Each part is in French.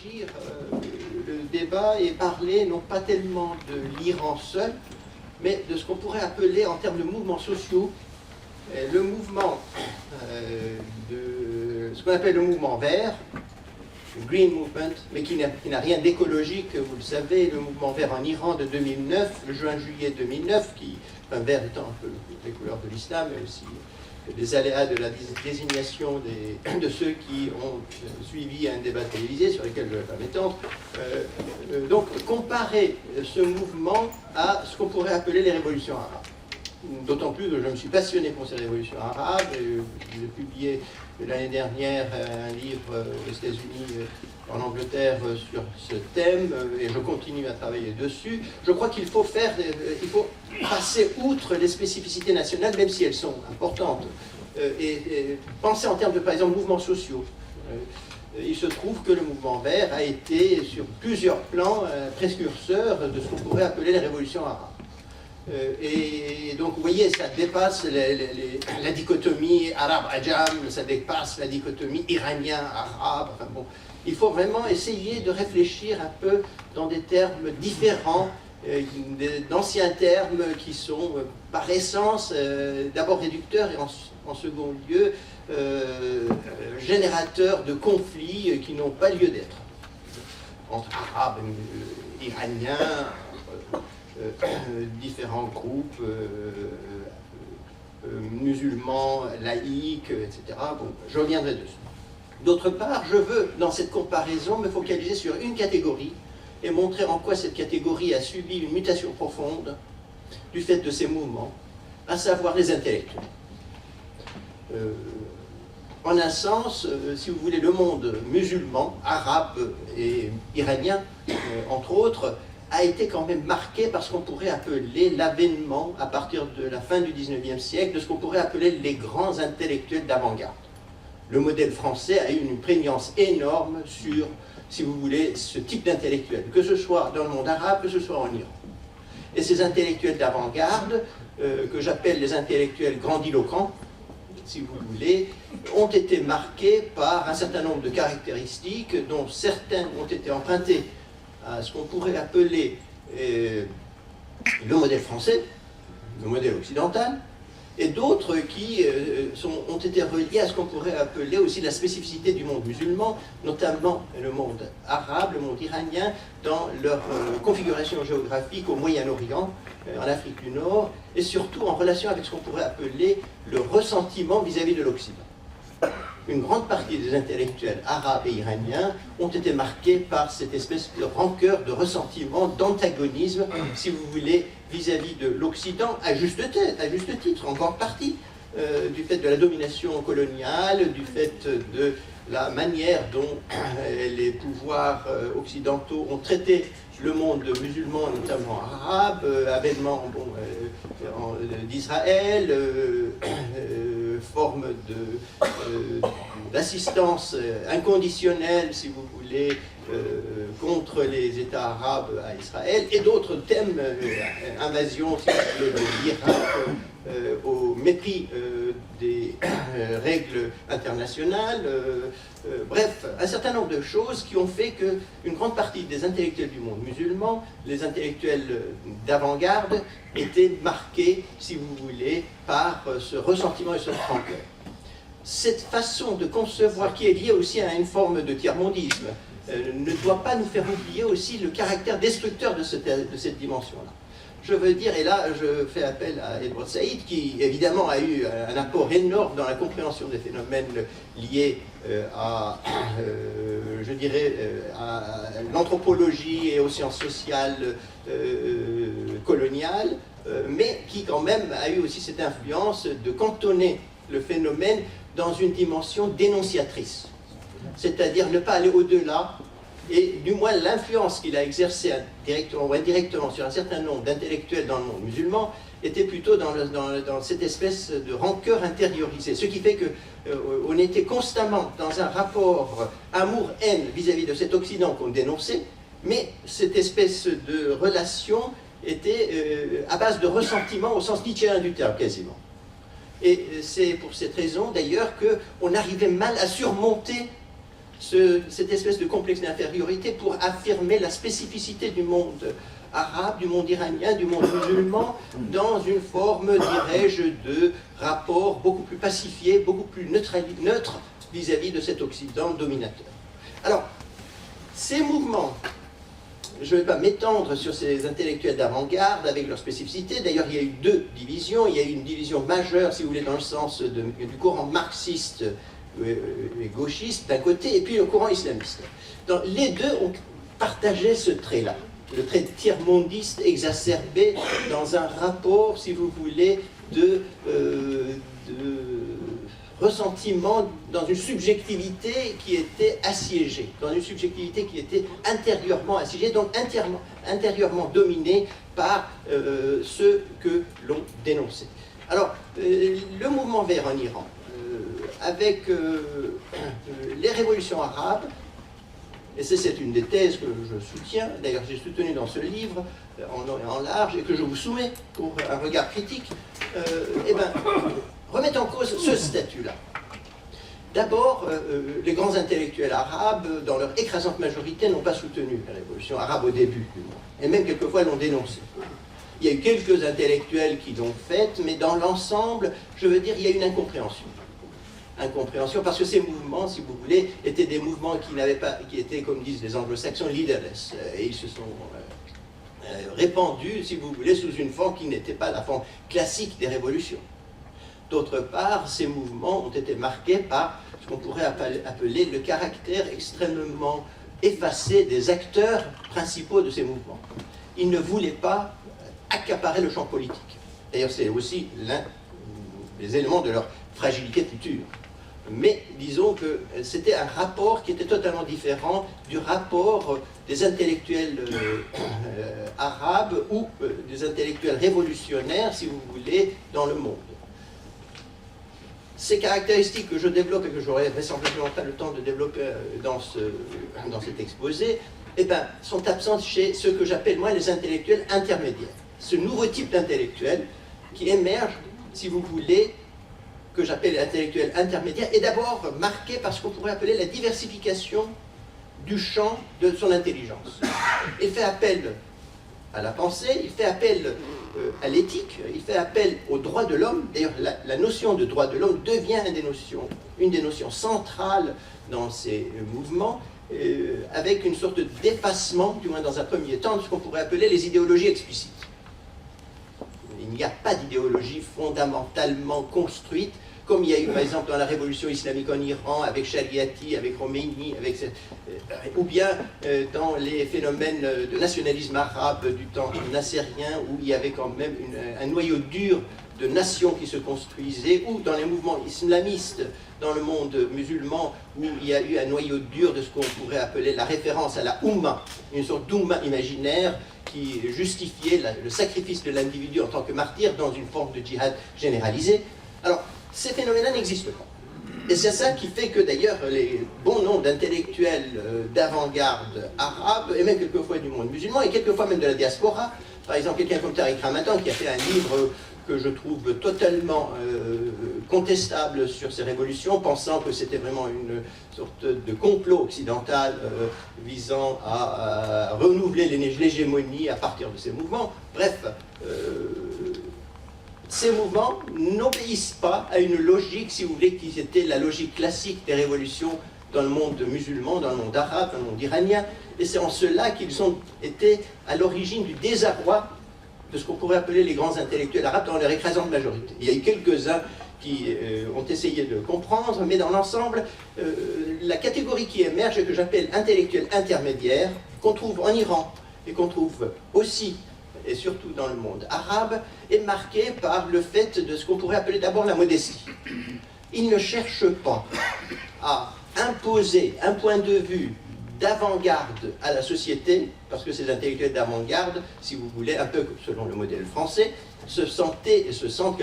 élargir le débat et parler non pas tellement de l'Iran seul, mais de ce qu'on pourrait appeler en termes de mouvements sociaux, le mouvement de ce qu'on appelle le mouvement vert, le Green Movement, mais qui n'a rien d'écologique, vous le savez, le mouvement vert en Iran de 2009, le juin-juillet 2009, vert étant un peu les couleurs de l'islam, mais aussi des aléas de la désignation de ceux qui ont suivi un débat télévisé sur lequel je ne vais pas m'étendre. Donc, comparer ce mouvement à ce qu'on pourrait appeler les révolutions arabes. D'autant plus que je me suis passionné pour ces révolutions arabes. J'ai publié l'année dernière un livre aux États-Unis, en Angleterre, sur ce thème, et je continue à travailler dessus. Je crois qu'il faut passer outre les spécificités nationales, même si elles sont importantes, et penser en termes de, par exemple, mouvements sociaux. Il se trouve que le mouvement vert a été, sur plusieurs plans, précurseur de ce qu'on pourrait appeler les révolutions arabes. Et donc, vous voyez, ça dépasse la dichotomie arabe-ajam, ça dépasse la dichotomie iranien-arabe. Enfin, bon, il faut vraiment essayer de réfléchir un peu dans des termes différents, d'anciens termes qui sont, par essence, d'abord réducteurs et en second lieu, générateurs de conflits qui n'ont pas lieu d'être. Entre arabes, iraniens, différents groupes musulmans, laïcs, etc. Bon, je reviendrai dessus. D'autre part, je veux, dans cette comparaison, me focaliser sur une catégorie et montrer en quoi cette catégorie a subi une mutation profonde du fait de ces mouvements, à savoir les intellectuels. En un sens, si vous voulez, le monde musulman, arabe et iranien, entre autres, a été quand même marqué par ce qu'on pourrait appeler l'avènement, à partir de la fin du XIXe siècle, de ce qu'on pourrait appeler les grands intellectuels d'avant-garde. Le modèle français a eu une prégnance énorme sur, si vous voulez, ce type d'intellectuel, que ce soit dans le monde arabe, que ce soit en Iran. Et ces intellectuels d'avant-garde, que j'appelle les intellectuels grandiloquents, si vous voulez, ont été marqués par un certain nombre de caractéristiques dont certaines ont été empruntées à ce qu'on pourrait appeler le modèle français, le modèle occidental, et d'autres qui ont été reliés à ce qu'on pourrait appeler aussi la spécificité du monde musulman, notamment le monde arabe, le monde iranien, dans leur configuration géographique au Moyen-Orient, en Afrique du Nord, et surtout en relation avec ce qu'on pourrait appeler le ressentiment vis-à-vis de l'Occident. Une grande partie des intellectuels arabes et iraniens ont été marqués par cette espèce de rancœur, de ressentiment, d'antagonisme, si vous voulez, vis-à-vis de l'Occident, à juste titre, en grande partie, du fait de la domination coloniale, du fait de la manière dont les pouvoirs occidentaux ont traité le monde musulman, notamment arabe, avènement d'Israël, forme d'assistance inconditionnelle, si vous voulez, contre les États arabes à Israël, et d'autres thèmes, invasion, si vous voulez, de l'Irak, au mépris des règles internationales, bref, un certain nombre de choses qui ont fait qu'une grande partie des intellectuels du monde musulman, les intellectuels d'avant-garde, étaient marqués, si vous voulez, par ce ressentiment et ce rancœur. Cette façon de concevoir, qui est liée aussi à une forme de tiers-mondisme, ne doit pas nous faire oublier aussi le caractère destructeur de cette dimension-là. Je veux dire, et là je fais appel à Edward Said, qui évidemment a eu un apport énorme dans la compréhension des phénomènes liés à, je dirais, à l'anthropologie et aux sciences sociales coloniales, mais qui quand même a eu aussi cette influence de cantonner le phénomène dans une dimension dénonciatrice. C'est-à-dire ne pas aller au-delà, et du moins l'influence qu'il a exercée directement ou indirectement sur un certain nombre d'intellectuels dans le monde musulman était plutôt dans cette espèce de rancœur intériorisée. Ce qui fait qu'on était constamment dans un rapport amour-haine vis-à-vis de cet Occident qu'on dénonçait, mais cette espèce de relation était à base de ressentiment au sens nietzschéen du terme, quasiment. Et c'est pour cette raison d'ailleurs qu'on arrivait mal à surmonter cette espèce de complexe d'infériorité pour affirmer la spécificité du monde arabe, du monde iranien, du monde musulman, dans une forme, dirais-je, de rapport beaucoup plus pacifié, beaucoup plus neutre vis-à-vis de cet Occident dominateur. Alors, ces mouvements, je ne vais pas m'étendre sur ces intellectuels d'avant-garde avec leur spécificité. D'ailleurs, il y a eu deux divisions. Il y a eu une division majeure, si vous voulez, dans le sens du courant marxiste et gauchiste d'un côté, et puis le courant islamiste. Les deux ont partagé ce trait-là, le trait tiers-mondiste exacerbé dans un rapport, si vous voulez, de ressentiment dans une subjectivité qui était assiégée, dans une subjectivité qui était intérieurement assiégée, donc intérieurement dominée par ceux que l'on dénonçait. Alors, le mouvement vert en Iran, avec les révolutions arabes, et c'est une des thèses que je soutiens, d'ailleurs j'ai soutenu dans ce livre, en long et en large, et que je vous soumets pour un regard critique, remettent en cause ce statut-là. D'abord, les grands intellectuels arabes, dans leur écrasante majorité, n'ont pas soutenu la révolution arabe au début, et même quelquefois l'ont dénoncée. Il y a eu quelques intellectuels qui l'ont faite, mais dans l'ensemble, je veux dire, il y a une incompréhension. Incompréhension parce que ces mouvements, si vous voulez, étaient des mouvements qui étaient, comme disent les anglo-saxons, leaderless. Et ils se sont répandus, si vous voulez, sous une forme qui n'était pas la forme classique des révolutions. D'autre part, ces mouvements ont été marqués par ce qu'on pourrait appeler le caractère extrêmement effacé des acteurs principaux de ces mouvements. Ils ne voulaient pas accaparer le champ politique. D'ailleurs, c'est aussi l'un des éléments de leur fragilité future. Mais disons que c'était un rapport qui était totalement différent du rapport des intellectuels arabes ou des intellectuels révolutionnaires, si vous voulez, dans le monde. Ces caractéristiques que je développe et que j'aurai vraisemblablement pas le temps de développer dans cet exposé, sont absentes chez ceux que j'appelle moi les intellectuels intermédiaires. Ce nouveau type d'intellectuel qui émerge, si vous voulez, que j'appelle intellectuel intermédiaire, est d'abord marqué par ce qu'on pourrait appeler la diversification du champ de son intelligence. Il fait appel à la pensée, il fait appel à l'éthique, il fait appel aux droits de l'homme. D'ailleurs, la notion de droit de l'homme devient une des notions centrales dans ces mouvements, avec une sorte d'effacement, du moins dans un premier temps, de ce qu'on pourrait appeler les idéologies explicites. Il n'y a pas d'idéologie fondamentalement construite, comme il y a eu par exemple dans la révolution islamique en Iran, avec Shariati, avec Khomeini, ou bien dans les phénomènes de nationalisme arabe du temps nassérien, où il y avait quand même un noyau dur de nations qui se construisaient, ou dans les mouvements islamistes dans le monde musulman, où il y a eu un noyau dur de ce qu'on pourrait appeler la référence à la Oumma, une sorte d'Oumma imaginaire qui justifiait le sacrifice de l'individu en tant que martyr dans une forme de djihad généralisé. Alors, ces phénomènes-là n'existent pas. Et c'est ça qui fait que d'ailleurs les bons nombres d'intellectuels d'avant-garde arabes, et même quelquefois du monde musulman, et quelquefois même de la diaspora, par exemple quelqu'un comme Tariq Ramadan qui a fait un livre que je trouve totalement contestable sur ces révolutions, pensant que c'était vraiment une sorte de complot occidental visant à renouveler l'hégémonie à partir de ces mouvements. Bref, ces mouvements n'obéissent pas à une logique, si vous voulez, qui était la logique classique des révolutions dans le monde musulman, dans le monde arabe, dans le monde iranien, et c'est en cela qu'ils ont été à l'origine du désarroi de ce qu'on pourrait appeler les grands intellectuels arabes dans leur écrasante majorité. Il y a eu quelques-uns qui ont essayé de comprendre, mais dans l'ensemble, la catégorie qui émerge et que j'appelle intellectuel intermédiaire, qu'on trouve en Iran et qu'on trouve aussi et surtout dans le monde arabe, est marquée par le fait de ce qu'on pourrait appeler d'abord la modestie. Ils ne cherchent pas à imposer un point de vue d'avant-garde à la société, parce que ces intellectuels d'avant-garde, si vous voulez, un peu selon le modèle français, se sentaient et se sentent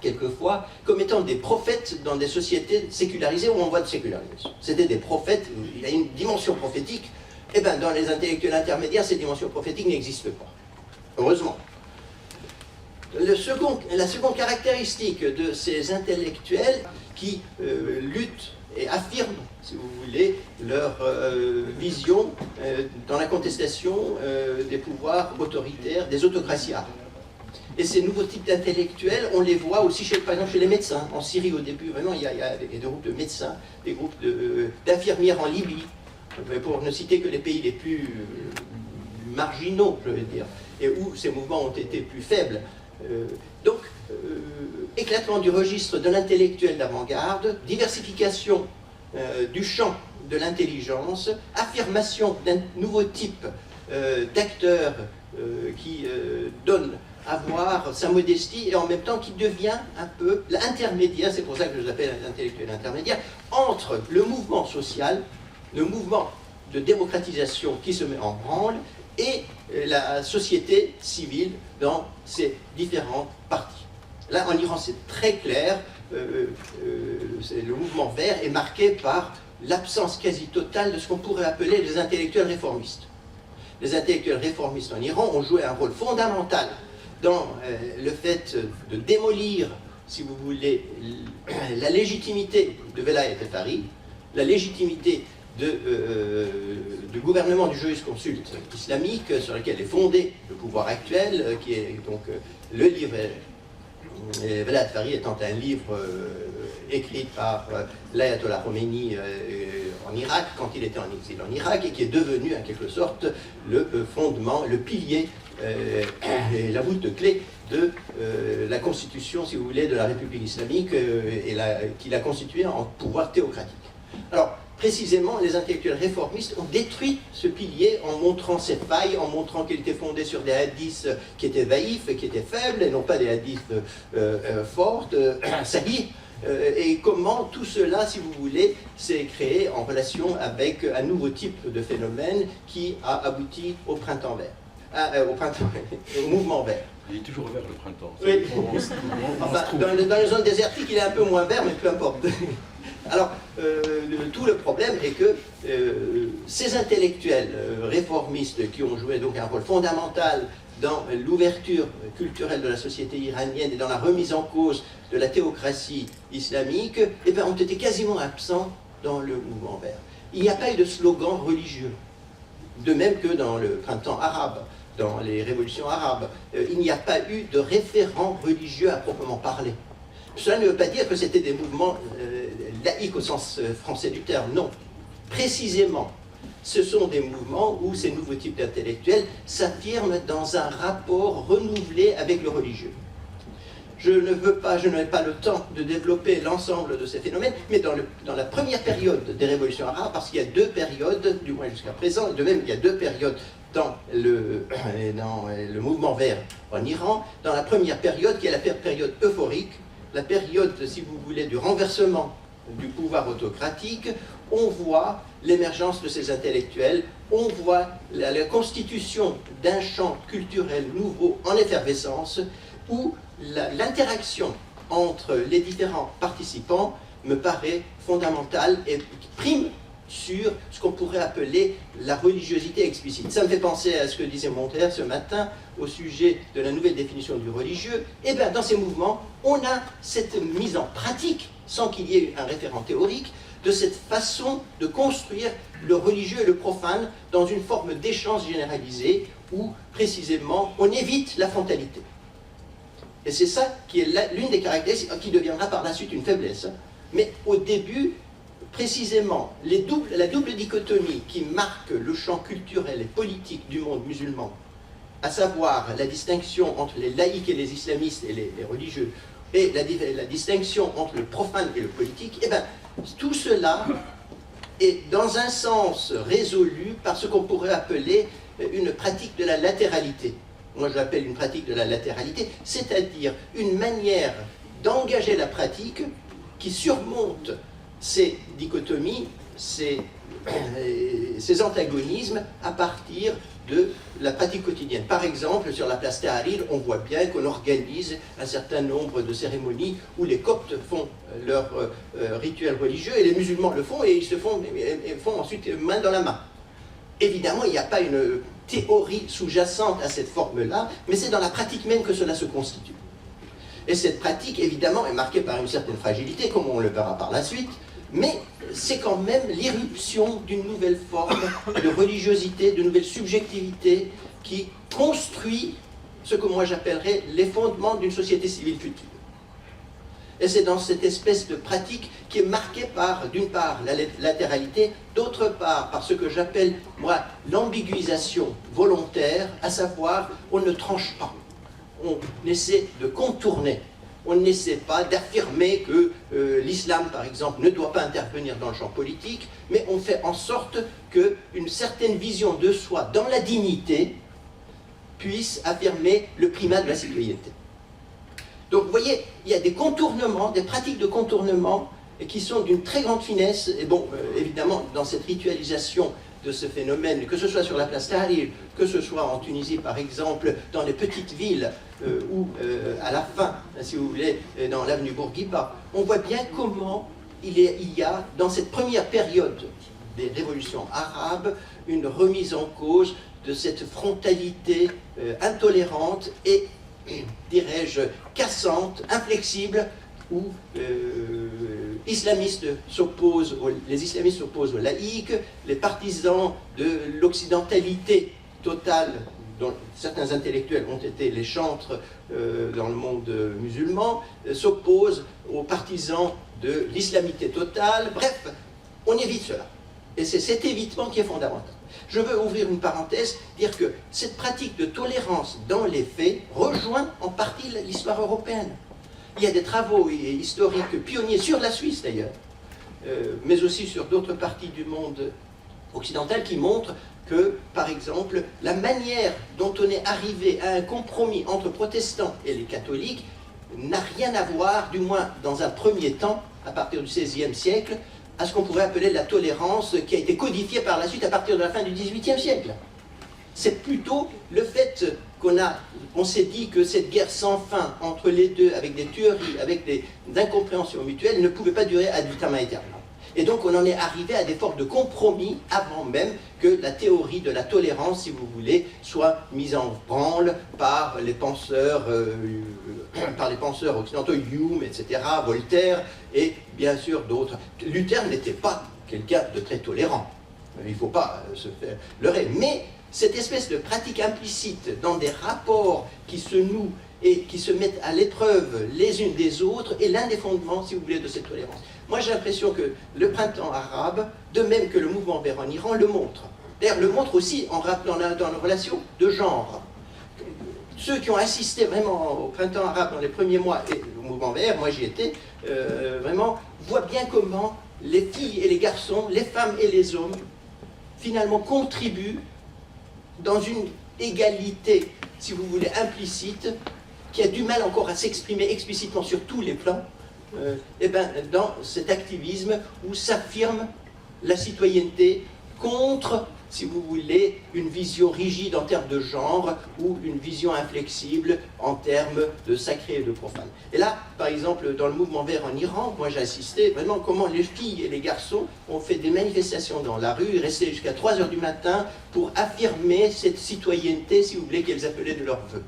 quelquefois comme étant des prophètes dans des sociétés sécularisées ou en voie de sécularisation. C'était des prophètes, il y a une dimension prophétique, et bien dans les intellectuels intermédiaires, ces dimensions prophétiques n'existent pas. Heureusement. La seconde caractéristique de ces intellectuels, qui luttent et affirment, si vous voulez, leur vision dans la contestation des pouvoirs autoritaires, des autocraties arabes. Et ces nouveaux types d'intellectuels, on les voit aussi, par exemple, chez les médecins. En Syrie, au début, vraiment, il y a des groupes de médecins, des groupes d'infirmières en Libye, pour ne citer que les pays les plus marginaux, je veux dire, et où ces mouvements ont été plus faibles. Donc, éclatement du registre de l'intellectuel d'avant-garde, diversification du champ de l'intelligence, affirmation d'un nouveau type d'acteur qui donne à voir sa modestie et en même temps qui devient un peu l'intermédiaire, c'est pour ça que je l'appelle l'intellectuel intermédiaire, entre le mouvement social, le mouvement de démocratisation qui se met en branle et la société civile dans ses différentes parties. Là, en Iran, c'est très clair, le mouvement vert est marqué par l'absence quasi totale de ce qu'on pourrait appeler les intellectuels réformistes. Les intellectuels réformistes en Iran ont joué un rôle fondamental dans le fait de démolir, si vous voulez, la légitimité de Velayat al-Fari, la légitimité du gouvernement du jurisconsulte islamique sur lequel est fondé le pouvoir actuel, qui est donc le livre, Velayat al-Fari étant un livre écrit par l'ayatollah Khomeini en Irak, quand il était en exil en Irak, et qui est devenu en quelque sorte le fondement, le pilier et la voûte de clé de la constitution, si vous voulez, de la République islamique qui l'a constituée en pouvoir théocratique. Alors, précisément, les intellectuels réformistes ont détruit ce pilier en montrant ses failles, en montrant qu'il était fondé sur des hadiths qui étaient vaïfs, qui étaient faibles, et non pas des hadiths fortes, sahih, et comment tout cela, si vous voulez, s'est créé en relation avec un nouveau type de phénomène qui a abouti au printemps vert. Au mouvement vert. Il est toujours vert le printemps. Oui. Enfin, dans les zones désertiques, il est un peu moins vert, mais peu importe. Alors, tout le problème est que ces intellectuels réformistes qui ont joué donc un rôle fondamental dans l'ouverture culturelle de la société iranienne et dans la remise en cause de la théocratie islamique, eh bien, ont été quasiment absents dans le mouvement vert. Il n'y a pas eu de slogan religieux, de même que dans le printemps arabe, dans les révolutions arabes. Il n'y a pas eu de référent religieux à proprement parler. Cela ne veut pas dire que c'était des mouvements laïques au sens français du terme, non. Précisément, ce sont des mouvements où ces nouveaux types d'intellectuels s'affirment dans un rapport renouvelé avec le religieux. Je n'ai pas le temps de développer l'ensemble de ces phénomènes, mais dans la première période des révolutions arabes, parce qu'il y a deux périodes, du moins jusqu'à présent, et de même il y a deux périodes dans le mouvement vert en Iran, dans la première période, qui est la période euphorique, la période, si vous voulez, du renversement du pouvoir autocratique, on voit l'émergence de ces intellectuels, on voit la constitution d'un champ culturel nouveau en effervescence, où l'interaction entre les différents participants me paraît fondamentale et prime sur ce qu'on pourrait appeler la religiosité explicite. Ça me fait penser à ce que disait Montaire ce matin au sujet de la nouvelle définition du religieux. Et bien, dans ces mouvements, on a cette mise en pratique, sans qu'il y ait un référent théorique, de cette façon de construire le religieux et le profane dans une forme d'échange généralisé où, précisément, on évite la frontalité. Et c'est ça qui est l'une des caractéristiques, qui deviendra par la suite une faiblesse. Mais au début, précisément, la double dichotomie qui marque le champ culturel et politique du monde musulman, à savoir la distinction entre les laïcs et les islamistes et les religieux, et la distinction entre le profane et le politique, eh bien, tout cela est dans un sens résolu par ce qu'on pourrait appeler une pratique de la latéralité. Moi, je l'appelle une pratique de la latéralité, c'est-à-dire une manière d'engager la pratique qui surmonte ces dichotomies, ces antagonismes à partir de la pratique quotidienne. Par exemple, sur la place Tahrir, on voit bien qu'on organise un certain nombre de cérémonies où les Coptes font leur rituel religieux et les musulmans le font et ils font ensuite main dans la main. Évidemment, il n'y a pas une théorie sous-jacente à cette forme-là, mais c'est dans la pratique même que cela se constitue. Et cette pratique, évidemment, est marquée par une certaine fragilité, comme on le verra par la suite, mais c'est quand même l'irruption d'une nouvelle forme de religiosité, de nouvelle subjectivité qui construit ce que moi j'appellerais les fondements d'une société civile future. Et c'est dans cette espèce de pratique qui est marquée par, d'une part, la latéralité, d'autre part, par ce que j'appelle, moi, l'ambiguïsation volontaire, à savoir, on ne tranche pas, on essaie de contourner. On n'essaie pas d'affirmer que l'islam, par exemple, ne doit pas intervenir dans le champ politique, mais on fait en sorte qu'une certaine vision de soi dans la dignité puisse affirmer le primat de la citoyenneté. Donc, vous voyez, il y a des contournements, des pratiques de contournement qui sont d'une très grande finesse. Et bon, évidemment, dans cette ritualisation de ce phénomène, que ce soit sur la place Tahrir, que ce soit en Tunisie, par exemple, dans les petites villes, ou à la fin, si vous voulez, dans l'avenue Bourguiba, on voit bien comment il y a, dans cette première période des révolutions arabes, une remise en cause de cette frontalité intolérante et, dirais-je, cassante, inflexible, où les islamistes s'opposent aux laïcs, les partisans de l'occidentalité totale, dont certains intellectuels ont été les chantres dans le monde musulman, s'opposent aux partisans de l'islamité totale. Bref, on évite cela. Et c'est cet évitement qui est fondamental. Je veux ouvrir une parenthèse, dire que cette pratique de tolérance dans les faits rejoint en partie l'histoire européenne. Il y a des travaux historiques pionniers sur la Suisse d'ailleurs, mais aussi sur d'autres parties du monde occidental qui montrent que, par exemple, la manière dont on est arrivé à un compromis entre protestants et les catholiques n'a rien à voir, du moins dans un premier temps, à partir du XVIe siècle, à ce qu'on pourrait appeler la tolérance qui a été codifiée par la suite à partir de la fin du XVIIIe siècle. C'est plutôt le fait qu'on s'est dit que cette guerre sans fin entre les deux, avec des tueries, avec des incompréhensions mutuelles, ne pouvait pas durer ad vitam aeternam. Et donc on en est arrivé à des formes de compromis avant même que la théorie de la tolérance, si vous voulez, soit mise en branle par les penseurs occidentaux, Hume, etc., Voltaire, et bien sûr d'autres. Luther n'était pas quelqu'un de très tolérant. Il ne faut pas se faire leurrer. Mais cette espèce de pratique implicite dans des rapports qui se nouent et qui se mettent à l'épreuve les unes des autres est l'un des fondements, si vous voulez, de cette tolérance. Moi, j'ai l'impression que le printemps arabe, de même que le mouvement vert en Iran, le montre. D'ailleurs, le montre aussi en rappelant dans la relation de genre. Ceux qui ont assisté vraiment au printemps arabe dans les premiers mois, et au mouvement vert, moi j'y étais, vraiment, voient bien comment les filles et les garçons, les femmes et les hommes, finalement contribuent dans une égalité, si vous voulez, implicite, qui a du mal encore à s'exprimer explicitement sur tous les plans, dans cet activisme où s'affirme la citoyenneté contre, si vous voulez, une vision rigide en termes de genre ou une vision inflexible en termes de sacré et de profane. Et là, par exemple, dans le mouvement vert en Iran, moi j'ai assisté vraiment comment les filles et les garçons ont fait des manifestations dans la rue, restaient jusqu'à 3 h du matin pour affirmer cette citoyenneté, si vous voulez, qu'elles appelaient de leur vœu.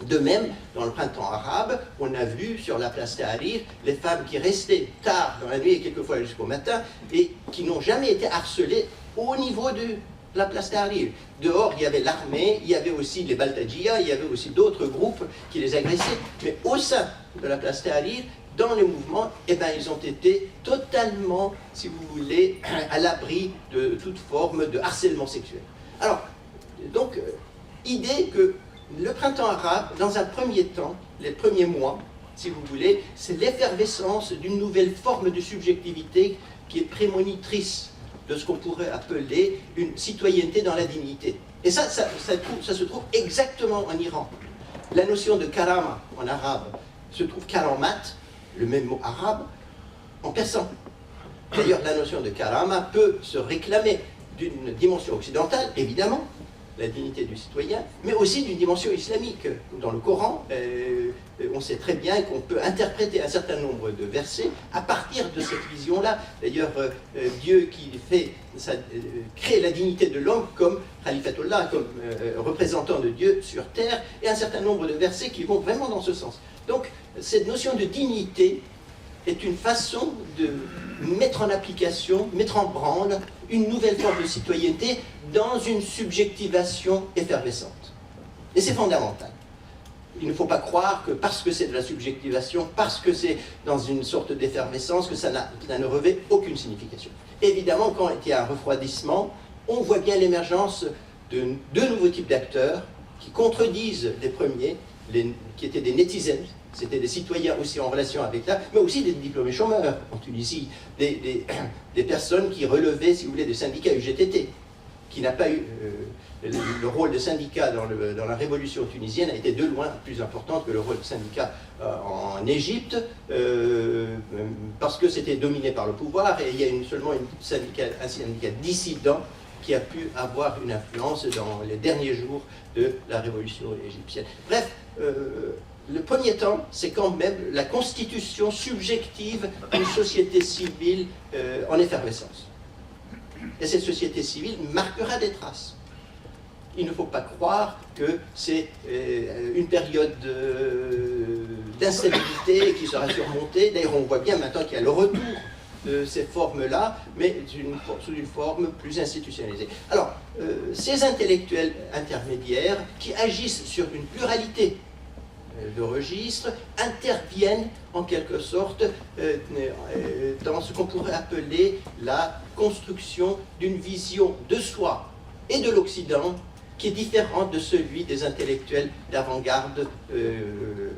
De même, dans le printemps arabe, on a vu sur la place Tahrir les femmes qui restaient tard dans la nuit et quelquefois jusqu'au matin et qui n'ont jamais été harcelées au niveau de la place Tahrir. Dehors, il y avait l'armée, il y avait aussi les Baltadjia, il y avait aussi d'autres groupes qui les agressaient, mais au sein de la place Tahrir, dans les mouvements, ils ont été totalement, si vous voulez, à l'abri de toute forme de harcèlement sexuel. Alors, donc, idée que le printemps arabe, dans un premier temps, les premiers mois, si vous voulez, c'est l'effervescence d'une nouvelle forme de subjectivité qui est prémonitrice de ce qu'on pourrait appeler une citoyenneté dans la dignité. Et ça se trouve exactement en Iran. La notion de karama en arabe se trouve karamat, le même mot arabe, en persan. D'ailleurs, la notion de karama peut se réclamer d'une dimension occidentale, évidemment, la dignité du citoyen, mais aussi d'une dimension islamique. Dans le Coran, on sait très bien qu'on peut interpréter un certain nombre de versets à partir de cette vision-là. D'ailleurs, Dieu qui crée la dignité de l'homme comme Khalifatullah, comme représentant de Dieu sur terre, et un certain nombre de versets qui vont vraiment dans ce sens. Donc, cette notion de dignité est une façon de mettre en application, mettre en branle une nouvelle forme de citoyenneté dans une subjectivation effervescente. Et c'est fondamental. Il ne faut pas croire que parce que c'est de la subjectivation, parce que c'est dans une sorte d'effervescence, que ça ne revêt aucune signification. Évidemment, quand il y a un refroidissement, on voit bien l'émergence de deux nouveaux types d'acteurs qui contredisent les premiers, qui étaient des netizens. C'était des citoyens aussi en relation avec ça, mais aussi des diplômés chômeurs en Tunisie, des personnes qui relevaient, si vous voulez, des syndicats UGTT, qui n'a pas eu... le rôle de syndicat dans la révolution tunisienne a été de loin plus important que le rôle de syndicat en Égypte, parce que c'était dominé par le pouvoir, et il y a seulement un syndicat dissident qui a pu avoir une influence dans les derniers jours de la révolution égyptienne. Bref, le premier temps, c'est quand même la constitution subjective d'une société civile en effervescence. Et cette société civile marquera des traces. Il ne faut pas croire que c'est une période d'instabilité qui sera surmontée. D'ailleurs, on voit bien maintenant qu'il y a le retour de ces formes-là, mais sous une forme plus institutionnalisée. Alors, ces intellectuels intermédiaires qui agissent sur une pluralité de registres interviennent en quelque sorte dans ce qu'on pourrait appeler la construction d'une vision de soi et de l'Occident qui est différente de celui des intellectuels d'avant-garde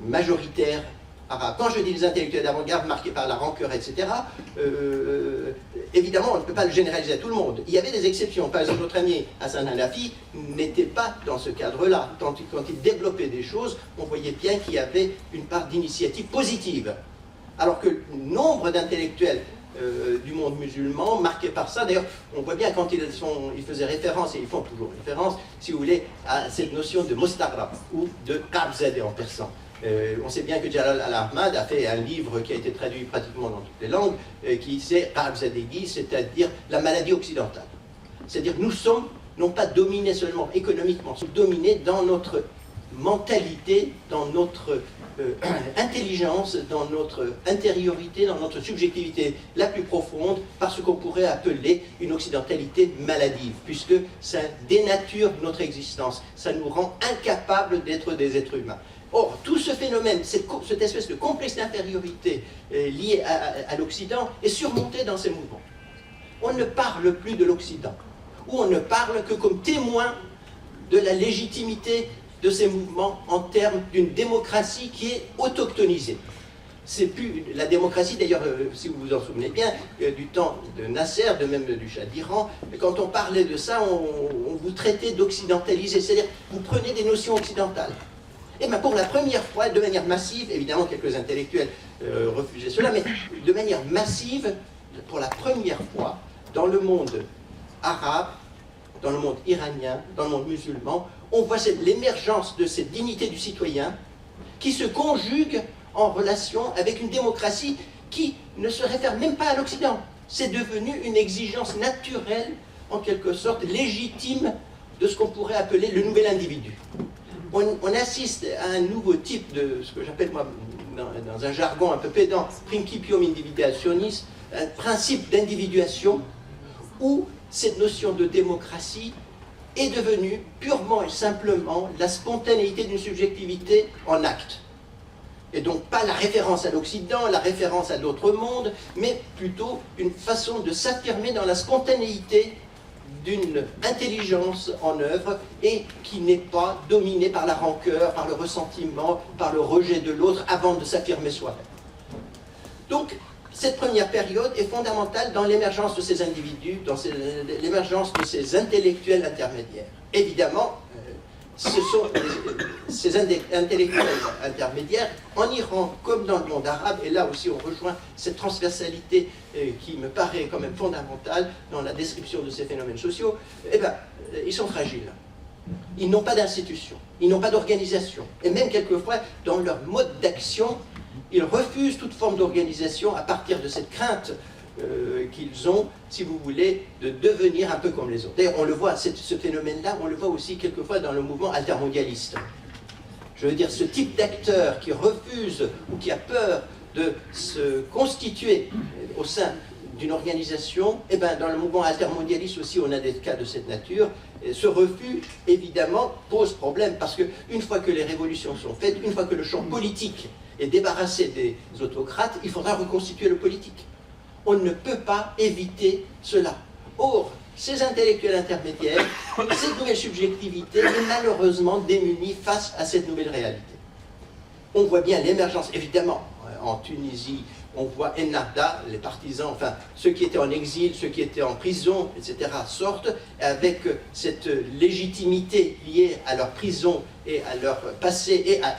majoritaires arabes. Quand je dis les intellectuels d'avant-garde marqués par la rancœur, etc., évidemment, on ne peut pas le généraliser à tout le monde. Il y avait des exceptions. Par exemple, notre ami Hassan Hanafi n'était pas dans ce cadre-là. Quand il développait des choses, on voyait bien qu'il y avait une part d'initiative positive. Alors que nombre d'intellectuels du monde musulman, marqués par ça, d'ailleurs, on voit bien quand ils faisaient référence, et ils font toujours référence, si vous voulez, à cette notion de Mostaghrab, ou de Qabzadeh en persan. On sait bien que Jalal al-Ahmad a fait un livre qui a été traduit pratiquement dans toutes les langues, qui c'est Qabzadeghi, c'est-à-dire la maladie occidentale. C'est-à-dire nous sommes non pas dominés seulement économiquement, nous sommes dominés dans notre mentalité, dans notre intelligence, dans notre intériorité, dans notre subjectivité la plus profonde, par ce qu'on pourrait appeler une occidentalité maladive, puisque ça dénature notre existence, ça nous rend incapables d'être des êtres humains. Or, tout ce phénomène, cette espèce de complexe d'infériorité liée à l'Occident est surmonté dans ces mouvements. On ne parle plus de l'Occident, ou on ne parle que comme témoin de la légitimité de ces mouvements en termes d'une démocratie qui est autochtonisée. C'est plus la démocratie, d'ailleurs, si vous vous en souvenez bien, du temps de Nasser, de même du Shah d'Iran, quand on parlait de ça, on vous traitait d'occidentalisé, c'est-à-dire vous prenez des notions occidentales. Et bien pour la première fois, de manière massive, évidemment quelques intellectuels refusaient cela, mais de manière massive, pour la première fois, dans le monde arabe, dans le monde iranien, dans le monde musulman, on voit l'émergence de cette dignité du citoyen qui se conjugue en relation avec une démocratie qui ne se réfère même pas à l'Occident. C'est devenu une exigence naturelle, en quelque sorte légitime, de ce qu'on pourrait appeler le nouvel individu. On assiste à un nouveau type de ce que j'appelle, moi, dans un jargon un peu pédant, principium individuationis, un principe d'individuation, où cette notion de démocratie est devenue purement et simplement la spontanéité d'une subjectivité en acte. Et donc pas la référence à l'Occident, la référence à d'autres mondes, mais plutôt une façon de s'affirmer dans la spontanéité d'une intelligence en œuvre et qui n'est pas dominée par la rancœur, par le ressentiment, par le rejet de l'autre avant de s'affirmer soi-même. Donc, cette première période est fondamentale dans l'émergence de ces individus, dans l'émergence de ces intellectuels intermédiaires. Évidemment, ce sont ces intellectuels intermédiaires, en Iran comme dans le monde arabe, et là aussi on rejoint cette transversalité qui me paraît quand même fondamentale dans la description de ces phénomènes sociaux, eh bien, ils sont fragiles. Ils n'ont pas d'institution, ils n'ont pas d'organisation. Et même quelquefois, dans leur mode d'action, ils refusent toute forme d'organisation à partir de cette crainte qu'ils ont, si vous voulez, de devenir un peu comme les autres. D'ailleurs, on le voit, ce phénomène-là, on le voit aussi quelquefois dans le mouvement altermondialiste. Je veux dire, ce type d'acteur qui refuse ou qui a peur de se constituer au sein d'une organisation, eh bien, dans le mouvement altermondialiste aussi, on a des cas de cette nature. Et ce refus, évidemment, pose problème, parce qu'une fois que les révolutions sont faites, une fois que le champ politique est débarrassé des autocrates, il faudra reconstituer le politique. On ne peut pas éviter cela. Or, ces intellectuels intermédiaires, cette nouvelle subjectivité est malheureusement démunie face à cette nouvelle réalité. On voit bien l'émergence, évidemment, en Tunisie, on voit Ennahda, les partisans, enfin, ceux qui étaient en exil, ceux qui étaient en prison, etc., sortent avec cette légitimité liée à leur prison et à leur passé et à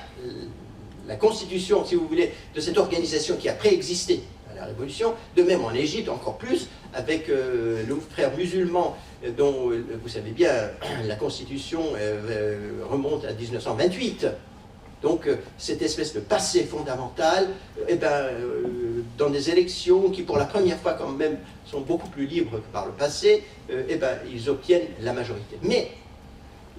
la constitution, si vous voulez, de cette organisation qui a préexisté à la Révolution. De même en Égypte, encore plus, avec le frère musulman, dont, vous savez bien, la constitution remonte à 1928. Donc, cette espèce de passé fondamental, eh ben, dans des élections qui, pour la première fois, quand même, sont beaucoup plus libres que par le passé, eh ben, ils obtiennent la majorité. Mais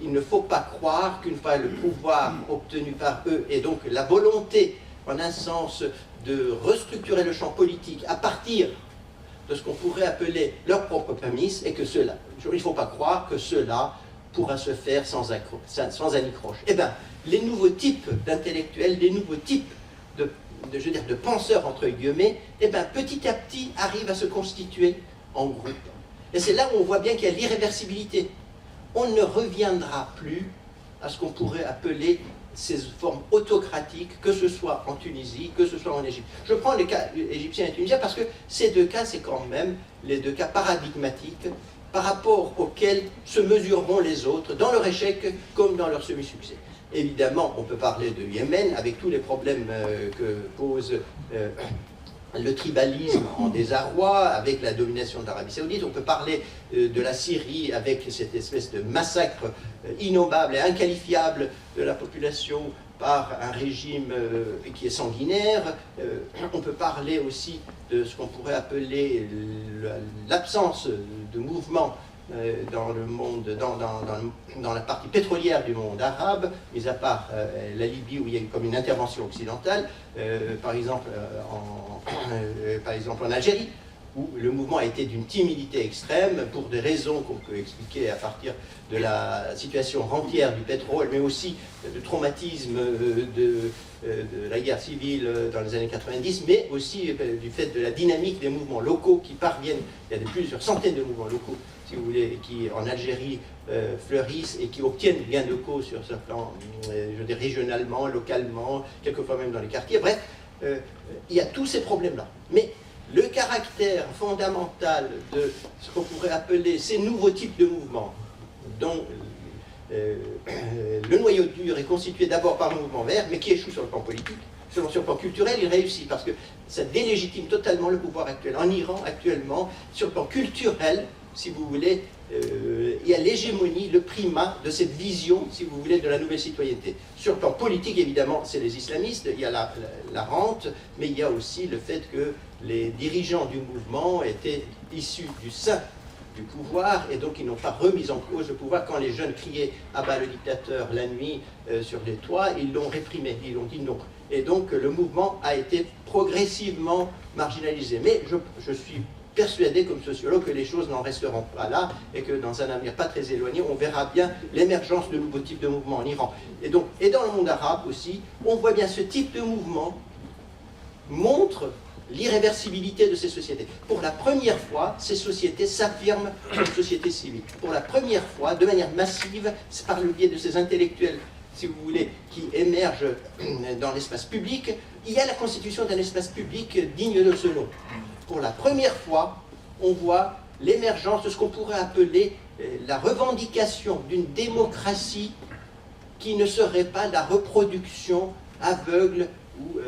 il ne faut pas croire qu'une fois le pouvoir obtenu par eux, et donc la volonté, en un sens, de restructurer le champ politique à partir de ce qu'on pourrait appeler leur propre prémisse, et que cela, il ne faut pas croire que cela pourra se faire sans anicroche. Eh bien, les nouveaux types d'intellectuels, les nouveaux types je veux dire, de penseurs, entre guillemets, eh bien, petit à petit, arrivent à se constituer en groupe. Et c'est là où on voit bien qu'il y a l'irréversibilité. On ne reviendra plus à ce qu'on pourrait appeler ces formes autocratiques, que ce soit en Tunisie, que ce soit en Égypte. Je prends les cas égyptiens et tunisiens parce que ces deux cas, c'est quand même les deux cas paradigmatiques par rapport auxquels se mesureront les autres, dans leur échec comme dans leur semi-succès. Évidemment, on peut parler de Yémen, avec tous les problèmes que pose le tribalisme en désarroi, avec la domination de l'Arabie Saoudite. On peut parler de la Syrie, avec cette espèce de massacre innommable et inqualifiable de la population par un régime qui est sanguinaire. On peut parler aussi de ce qu'on pourrait appeler l'absence de mouvement dans le monde, dans la partie pétrolière du monde arabe, mis à part la Libye où il y a eu comme une intervention occidentale, par exemple en Algérie, où le mouvement a été d'une timidité extrême pour des raisons qu'on peut expliquer à partir de la situation rentière du pétrole, mais aussi du traumatisme de la guerre civile dans les années 90, mais aussi du fait de la dynamique des mouvements locaux qui parviennent. Il y a plusieurs centaines de mouvements locaux, si vous voulez, qui en Algérie fleurissent et qui obtiennent gain de cause sur ce plan, je dis régionalement, localement, quelquefois même dans les quartiers. Bref, il y a tous ces problèmes-là. Mais le caractère fondamental de ce qu'on pourrait appeler ces nouveaux types de mouvements, dont le noyau dur est constitué d'abord par le mouvement vert, mais qui échoue sur le plan politique, sur le plan culturel, il réussit, parce que ça délégitime totalement le pouvoir actuel. En Iran, actuellement, sur le plan culturel, si vous voulez, il y a l'hégémonie, le primat de cette vision, si vous voulez, de la nouvelle citoyenneté. Sur le plan politique, évidemment, c'est les islamistes, il y a la rente, mais il y a aussi le fait que les dirigeants du mouvement étaient issus du sein du pouvoir, et donc ils n'ont pas remis en cause le pouvoir. Quand les jeunes criaient « à bas le dictateur » la nuit sur les toits, ils l'ont réprimé, ils ont dit non. Et donc le mouvement a été progressivement marginalisé. Mais je suis persuadé comme sociologue que les choses n'en resteront pas là et que dans un avenir pas très éloigné, on verra bien l'émergence de nouveaux types de mouvements en Iran. Et dans le monde arabe aussi, on voit bien ce type de mouvement montre l'irréversibilité de ces sociétés. Pour la première fois, ces sociétés s'affirment comme sociétés civiles. Pour la première fois, de manière massive, c'est par le biais de ces intellectuels, si vous voulez, qui émergent dans l'espace public, il y a la constitution d'un espace public digne de ce nom. Pour la première fois, on voit l'émergence de ce qu'on pourrait appeler la revendication d'une démocratie qui ne serait pas la reproduction aveugle ou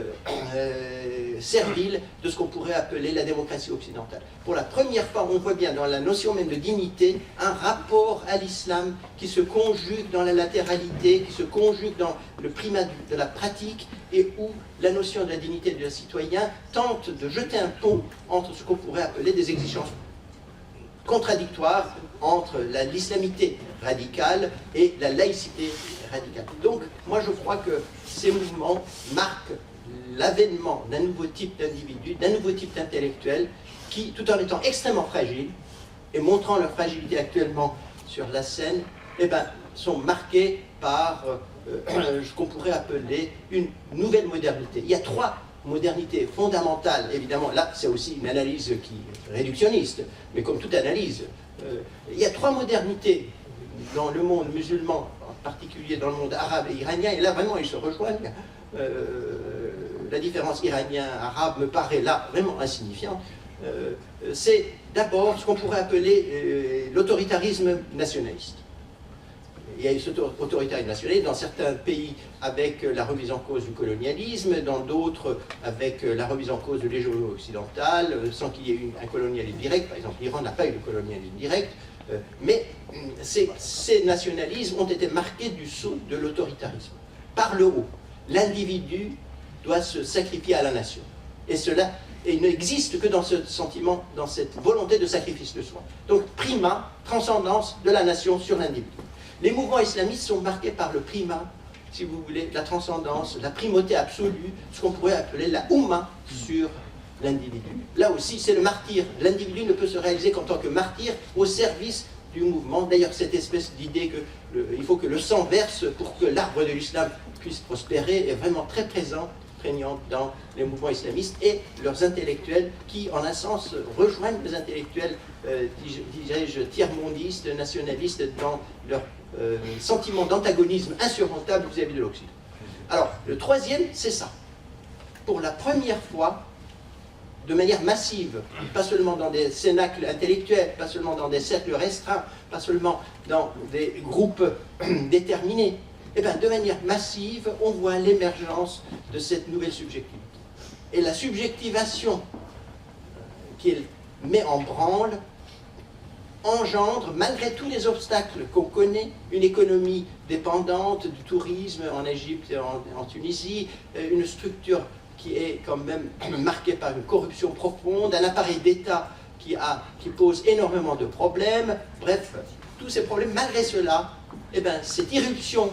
servile de ce qu'on pourrait appeler la démocratie occidentale. Pour la première fois, on voit bien dans la notion même de dignité un rapport à l'islam qui se conjugue dans la latéralité, qui se conjugue dans le primat de la pratique, et où la notion de la dignité du citoyen tente de jeter un pont entre ce qu'on pourrait appeler des exigences contradictoires entre l'islamité radicale et la laïcité radicale. Donc, moi je crois que ces mouvements marquent l'avènement d'un nouveau type d'individu, d'un nouveau type d'intellectuel qui, tout en étant extrêmement fragile et montrant leur fragilité actuellement sur la scène, eh ben, sont marqués par ce qu'on pourrait appeler une nouvelle modernité. Il y a trois modernités fondamentales, évidemment, là c'est aussi une analyse qui est réductionniste, mais comme toute analyse, il y a trois modernités dans le monde musulman, en particulier dans le monde arabe et iranien, et là vraiment ils se rejoignent. La différence iranien-arabe me paraît là vraiment insignifiante. C'est d'abord ce qu'on pourrait appeler l'autoritarisme nationaliste. Il y a eu cet autoritarisme nationaliste dans certains pays avec la remise en cause du colonialisme, dans d'autres avec la remise en cause de l'hégémonie occidentale, sans qu'il y ait eu un colonialisme direct. Par exemple, l'Iran n'a pas eu de colonialisme direct, mais ces nationalismes ont été marqués du sceau de l'autoritarisme. Par le haut, l'individu doit se sacrifier à la nation. Et cela il n'existe que dans ce sentiment, dans cette volonté de sacrifice de soi. Donc, primat, transcendance de la nation sur l'individu. Les mouvements islamistes sont marqués par le primat, si vous voulez, la transcendance, la primauté absolue, ce qu'on pourrait appeler la Oumma sur l'individu. Là aussi, c'est le martyr. L'individu ne peut se réaliser qu'en tant que martyr au service du mouvement. D'ailleurs, cette espèce d'idée qu'il faut que le sang verse pour que l'arbre de l'islam puisse prospérer est vraiment très présente, prégnante dans les mouvements islamistes et leurs intellectuels qui, en un sens, rejoignent les intellectuels, dirais-je, tiers-mondistes, nationalistes dans leur sentiment d'antagonisme insurmontable vis-à-vis de l'Occident. Alors, le troisième, c'est ça. Pour la première fois, de manière massive, pas seulement dans des cénacles intellectuels, pas seulement dans des cercles restreints, pas seulement dans des groupes déterminés, eh bien, de manière massive, on voit l'émergence de cette nouvelle subjectivité. Et la subjectivation qu'il met en branle engendre, malgré tous les obstacles qu'on connaît, une économie dépendante du tourisme en Égypte et en Tunisie, une structure qui est quand même marquée par une corruption profonde, un appareil d'État qui pose énormément de problèmes. Bref, tous ces problèmes, malgré cela, eh bien, cette irruption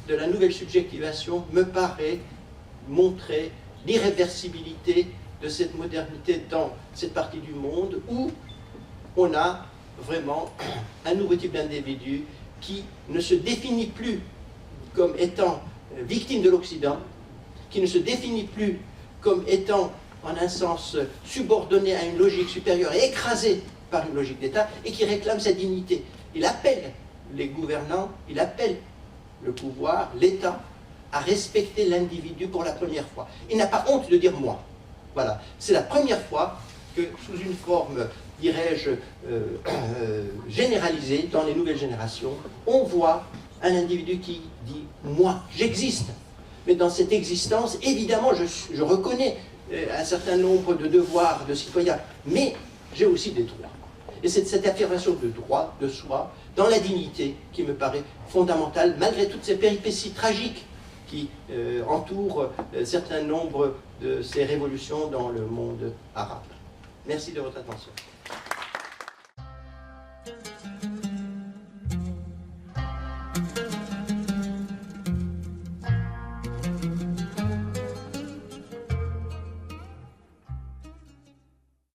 de la nouvelle subjectivation me paraît montrer l'irréversibilité de cette modernité dans cette partie du monde où on a vraiment un nouveau type d'individu qui ne se définit plus comme étant victime de l'Occident, qui ne se définit plus comme étant, en un sens, subordonné à une logique supérieure et écrasé par une logique d'État, et qui réclame sa dignité. Il appelle les gouvernants, il appelle le pouvoir, l'État, à respecter l'individu pour la première fois. Il n'a pas honte de dire « moi ». Voilà. C'est la première fois que, sous une forme, dirais-je, généralisée dans les nouvelles générations, on voit un individu qui dit « moi, j'existe ». Mais dans cette existence, évidemment, je reconnais un certain nombre de devoirs de citoyen, mais j'ai aussi des droits. Et c'est cette affirmation de droit, de soi, dans la dignité, qui me paraît fondamentale, malgré toutes ces péripéties tragiques qui entourent un certain nombre de ces révolutions dans le monde arabe. Merci de votre attention.